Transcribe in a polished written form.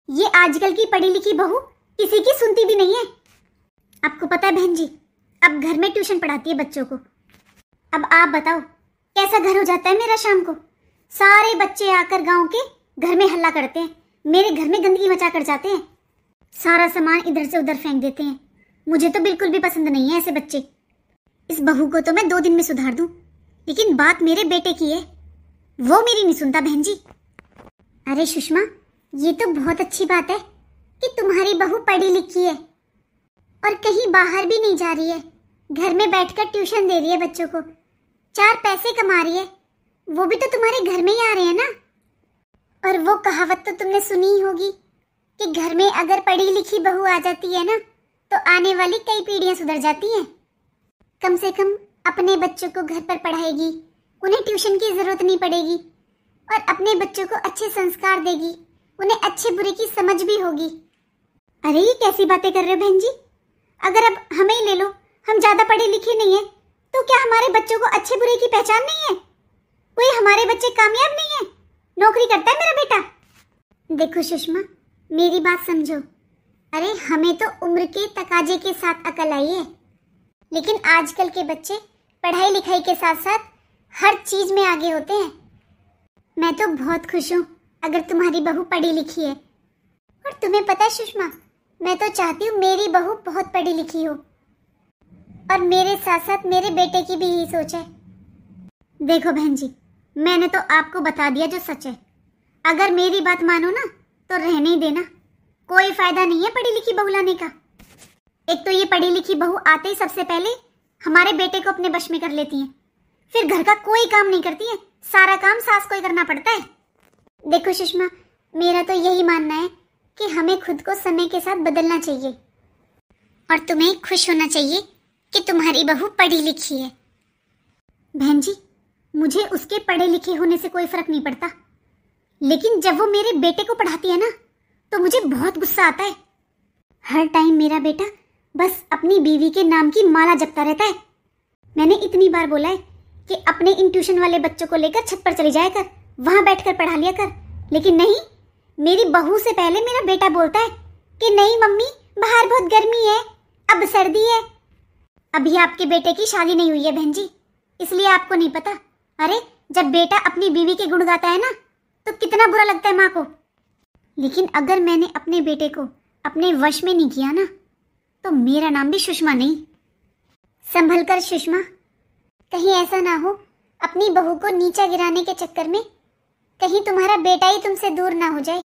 ये आजकल की पढ़ी लिखी बहू किसी की सुनती भी नहीं है। आपको पता है बहन जी, अब घर में ट्यूशन पढ़ाती है बच्चों को। अब आप बताओ कैसा घर हो जाता है मेरा शाम को। सारे बच्चे आकर गांव के घर में हल्ला करते हैं, मेरे घर में गंदगी मचा कर जाते हैं, सारा सामान इधर से उधर फेंक देते हैं। मुझे तो बिल्कुल भी पसंद नहीं है ऐसे बच्चे। इस बहू को तो मैं 2 दिन में सुधार दूं, लेकिन बात मेरे बेटे की है, वो मेरी नहीं सुनता बहन जी। अरे सुषमा, ये तो बहुत अच्छी बात है कि तुम्हारी बहू पढ़ी लिखी है और कहीं बाहर भी नहीं जा रही है, घर में बैठकर ट्यूशन दे रही है बच्चों को, 4 पैसे कमा रही है, वो भी तो तुम्हारे घर में ही आ रहे हैं ना। और वो कहावत तो तुमने सुनी ही होगी कि घर में अगर पढ़ी लिखी बहू आ जाती है ना तो आने वाली कई पीढ़ियां सुधर जाती हैं। कम से कम अपने बच्चों को घर पर पढ़ाएगी, उन्हें ट्यूशन की जरूरत नहीं पड़ेगी और अपने बच्चों को अच्छे संस्कार देगी, उन्हें अच्छे बुरे की समझ भी होगी। अरे ये कैसी बातें कर रहे हो बहन जी। अगर अब हमें ही ले लो, हम ज्यादा पढ़े लिखे नहीं है तो क्या हमारे बच्चों को अच्छे बुरे की पहचान नहीं है? कोई हमारे बच्चे कामयाब नहीं है, नौकरी करता है मेरा बेटा। देखो सुषमा, मेरी बात समझो। अरे हमें तो उम्र के तकाजे के साथ अकल आई है, लेकिन आजकल के बच्चे पढ़ाई लिखाई के साथ साथ हर चीज में आगे होते हैं। मैं तो बहुत खुश हूँ अगर तुम्हारी बहू पढ़ी लिखी है। और तुम्हें पता है सुषमा, मैं तो चाहती हूँ मेरी बहू बहुत पढ़ी लिखी हो और मेरे साथ साथ मेरे बेटे की भी यही सोच है। देखो बहन जी, मैंने तो आपको बता दिया जो सच है। अगर मेरी बात मानो ना तो रहने ही देना, कोई फायदा नहीं है पढ़ी लिखी बहू लाने का। एक तो ये पढ़ी लिखी बहू आते ही सबसे पहले हमारे बेटे को अपने वश में कर लेती है, फिर घर का कोई काम नहीं करती है, सारा काम सास को ही करना पड़ता है। देखो सुषमा, मेरा तो यही मानना है कि हमें खुद को समय के साथ बदलना चाहिए और तुम्हें खुश होना चाहिए कि तुम्हारी बहू पढ़ी लिखी है। बहन जी, मुझे उसके पढ़े लिखे होने से कोई फर्क नहीं पड़ता, लेकिन जब वो मेरे बेटे को पढ़ाती है ना तो मुझे बहुत गुस्सा आता है। हर टाइम मेरा बेटा बस अपनी बीवी के नाम की माला जपता रहता है। मैंने इतनी बार बोला है कि अपने इन ट्यूशन वाले बच्चों को लेकर छत पर चली जाया कर, वहां बैठकर पढ़ा लिया कर, लेकिन नहीं, मेरी बहू से पहले मेरा बेटा बोलता है कि नहीं मम्मी, बाहर बहुत गर्मी है, अब सर्दी है। अभी आपके बेटे की शादी नहीं हुई है बहन जी, इसलिए आपको नहीं पता। अरे जब बेटा अपनी बीवी के गुण गाता है ना तो कितना बुरा लगता है माँ को। लेकिन अगर मैंने अपने बेटे को अपने वश में नहीं किया ना तो मेरा नाम भी सुषमा नहीं। संभल कर सुषमा, कहीं ऐसा ना हो अपनी बहू को नीचा गिराने के चक्कर में कहीं तुम्हारा बेटा ही तुमसे दूर ना हो जाए।